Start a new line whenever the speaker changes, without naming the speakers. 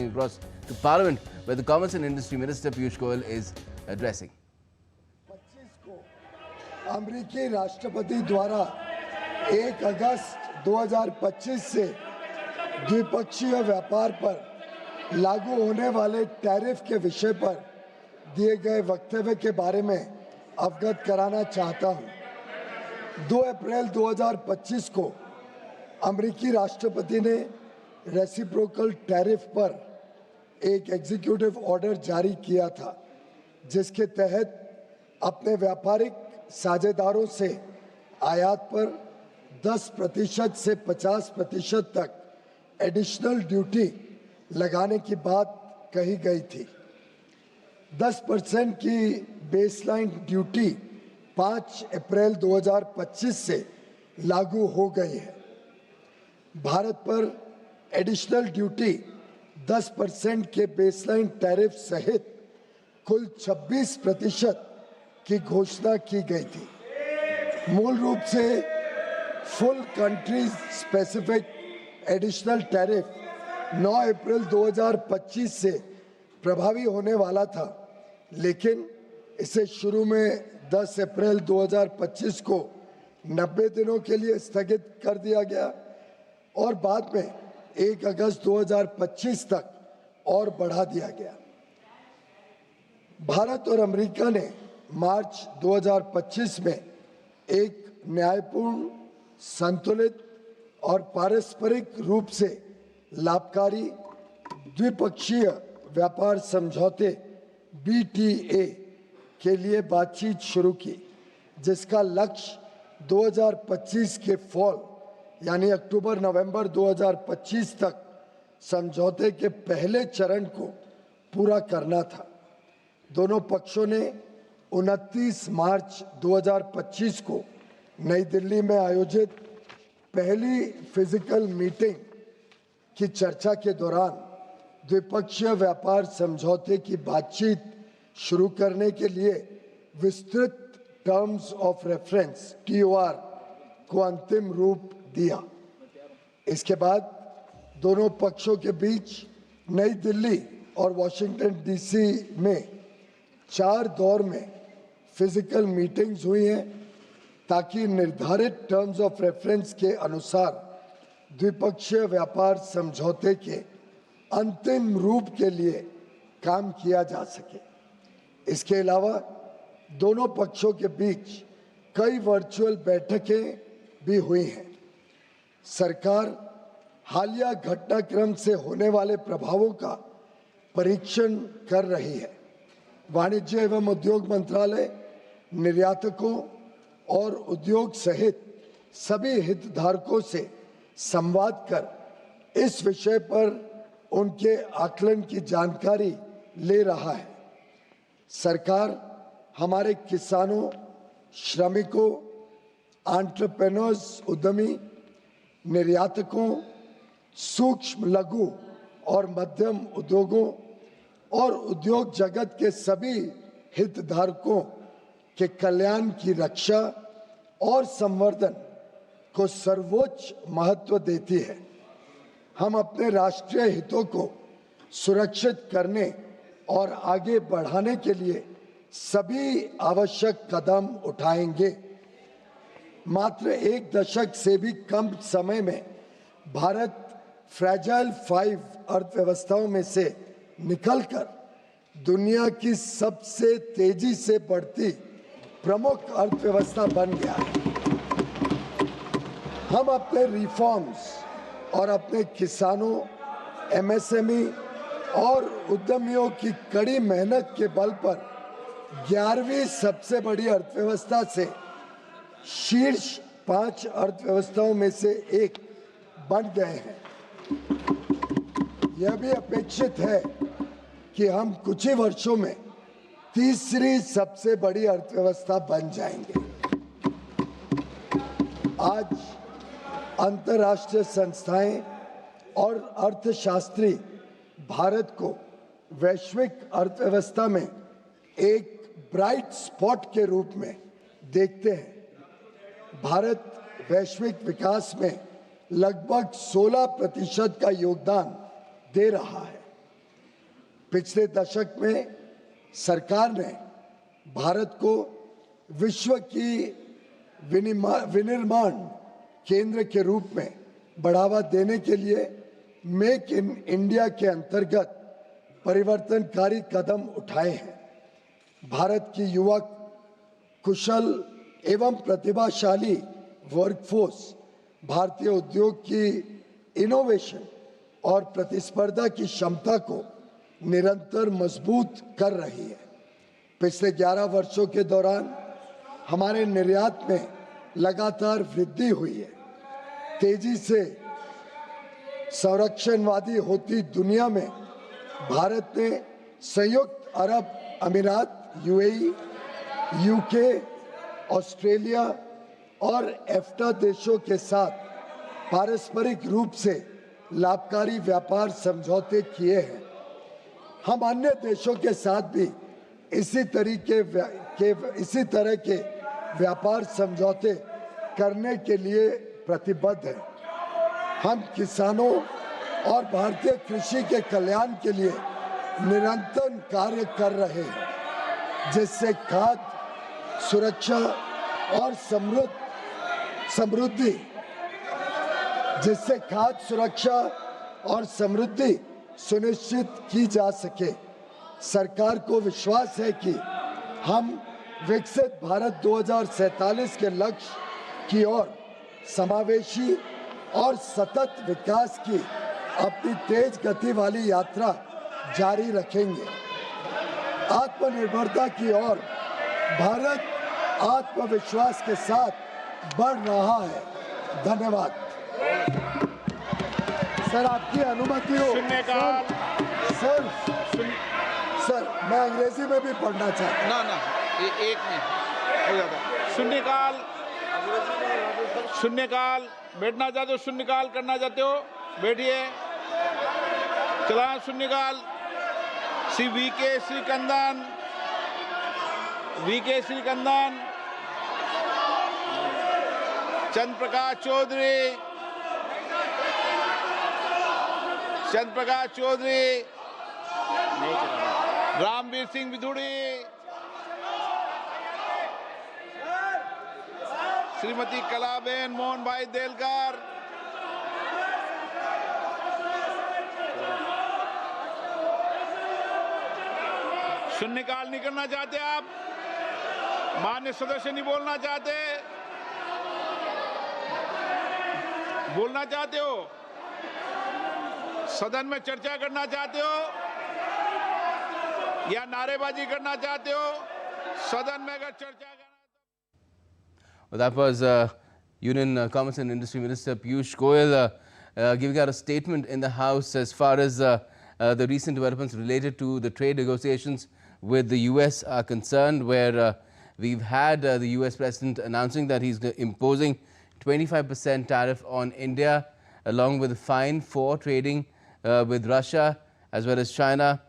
across to Parliament, where the Commerce and Industry Minister Piyush Goyal is addressing.
25 को अमेरिकी राष्ट्रपति द्वारा 1 अगस्त 2025 से द्विपक्षीय व्यापार पर लागू होने वाले टैरिफ के विषय पर दिए गए वक्तव्य के बारे में अवगत कराना चाहता हूं। 2 अप्रैल 2025 को अमेरिकी राष्ट्रपति ने रेसिप्रोकल टैरिफ पर एक एग्जीक्यूटिव ऑर्डर जारी किया था, जिसके तहत अपने व्यापारिक साझेदारों से आयात पर 10% से 50% तक एडिशनल ड्यूटी लगाने की बात कही गई थी। 10% की बेसलाइन ड्यूटी 5 अप्रैल 2025 से लागू हो गई है। भारत पर एडिशनल ड्यूटी 10% के बेसलाइन टैरिफ सहित कुल 26% की घोषणा की गई थी। मूल रूप से full country specific additional tariff 9 अप्रैल 2025 से प्रभावी होने वाला था, लेकिन इसे शुरू में 10 अप्रैल 2025 को 90 दिनों के लिए स्थगित कर दिया गया और बाद में 1 अगस्त 2025 तक और बढ़ा दिया गया। भारत और अमेरिका ने मार्च 2025 में एक न्यायपूर्ण, संतुलित और पारस्परिक रूप से लाभकारी द्विपक्षीय व्यापार समझौते BTA के लिए बातचीत शुरू की, जिसका लक्ष्य 2025 के फॉल यानी अक्टूबर-नवंबर 2025 तक समझौते के पहले चरण को पूरा करना था। दोनों पक्षों ने 29 मार्च 2025 को नई दिल्ली में आयोजित पहली फिजिकल मीटिंग की चर्चा के दौरान द्विपक्षीय व्यापार समझौते की बातचीत शुरू करने के लिए विस्तृत टर्म्स ऑफ रेफरेंस TOR को अंतिम रूप दिया। इसके बाद दोनों पक्षों के बीच नई दिल्ली और वॉशिंगटन DC में 4 दौर में फिजिकल मीटिंग्स हुई हैं, ताकि निर्धारित टर्म्स ऑफ रेफरेंस के अनुसार द्विपक्षीय व्यापार समझौते के अंतिम रूप के लिए काम किया जा सके। इसके अलावा दोनों पक्षों के बीच कई वर्चुअल बैठकें भी हुई हैं। सरकार हालिया घटनाक्रम से होने वाले प्रभावों का परीक्षण कर रही है। वाणिज्य एवं उद्योग मंत्रालय निर्यातकों और उद्योग सहित सभी हितधारकों से संवाद कर इस विषय पर उनके आकलन की जानकारी ले रहा है। सरकार हमारे किसानों, श्रमिकों, एंटरप्रेन्योर्स, उद्यमी, निर्यातकों, सूक्ष्म, लघु और मध्यम उद्योगों और उद्योग जगत के सभी हितधारकों के कल्याण की रक्षा और संवर्धन को सर्वोच्च महत्व देती है। हम अपने राष्ट्रीय हितों को सुरक्षित करने और आगे बढ़ाने के लिए सभी आवश्यक कदम उठाएंगे। मात्र 1 दशक से भी कम समय में भारत फ्रैजाइल 5 अर्थव्यवस्थाओं में से निकलकर दुनिया की सबसे तेजी से बढ़ती प्रमुख अर्थव्यवस्था बन गया है। हम अपने रिफॉर्म्स और अपने किसानों, MSME और उद्यमियों की कड़ी मेहनत के बल पर 11वीं सबसे बड़ी अर्थव्यवस्था से शीर्ष 5 अर्थव्यवस्थाओं में से एक बन गए हैं। यह भी अपेक्षित है कि हम कुछ ही वर्षों में तीसरी सबसे बड़ी अर्थव्यवस्था बन जाएंगे। आज अंतर्राष्ट्रीय संस्थाएं और अर्थशास्त्री भारत को वैश्विक अर्थव्यवस्था में एक ब्राइट स्पॉट के रूप में देखते हैं। भारत वैश्विक विकास में लगभग 16% का योगदान दे रहा है। पिछले दशक में सरकार ने भारत को विश्व की विनिर्माण केंद्र के रूप में बढ़ावा देने के लिए मेक इन इंडिया के अंतर्गत परिवर्तनकारी कदम उठाए हैं। भारत की युवक, कुशल एवं प्रतिभाशाली वर्कफोर्स भारतीय उद्योग की इनोवेशन और प्रतिस्पर्धा की क्षमता को निरंतर मजबूत कर रही है। पिछले 11 वर्षों के दौरान हमारे निर्यात में लगातार वृद्धि हुई है। तेजी से संरक्षणवादी होती दुनिया में भारत ने संयुक्त अरब अमीरात, यूएई, यूके, ऑस्ट्रेलिया और एफ्टा देशों के साथ पारस्परिक रूप से लाभकारी व्यापार समझौते किए हैं। हम अन्य देशों के साथ भी इसी तरह के व्यापार समझौते करने के लिए प्रतिबद्ध हैं। हम किसानों और भारतीय कृषि के कल्याण के लिए निरंतर कार्य कर रहे हैं, जिससे खाद्य सुरक्षा और समृद्धि सुनिश्चित की जा सके। सरकार को विश्वास है कि हम विकसित भारत 2047 के लक्ष्य की ओर समावेशी और सतत विकास की अपनी तेज गति वाली यात्रा जारी रखेंगे। आत्मनिर्भरता की ओर भारत आत्मविश्वास के साथ बढ़ रहा है। धन्यवाद। सर, आपकी अनुमति हो? सर, मैं अंग्रेजी में भी पढ़ना चाहता हूँ।
ना एक मिनट। शून्यकाल बैठना चाहते हो, शून्यकाल करना चाहते हो, बैठिए। चला शून्यकाल। श्री वीके श्रीकंदन, चंद्र प्रकाश चौधरी, रामवीर सिंह विधुड़ी, श्रीमती कलाबेन मोहन भाई देलकर, शून्यकाल नहीं करना चाहते आप? मान्य सदस्य नहीं बोलना चाहते? बोलना चाहते हो? सदन में चर्चा करना चाहते हो या नारेबाजी करना चाहते हो? सदन में अगर चर्चा करना।
Well, that was Union Commerce and Industry Minister Piyush Goyal giving out a statement in the House as far as the recent developments related to the trade negotiations with the US are concerned, where we've had the US President announcing that he's imposing 25% tariff on India, along with a fine for trading with Russia as well as China.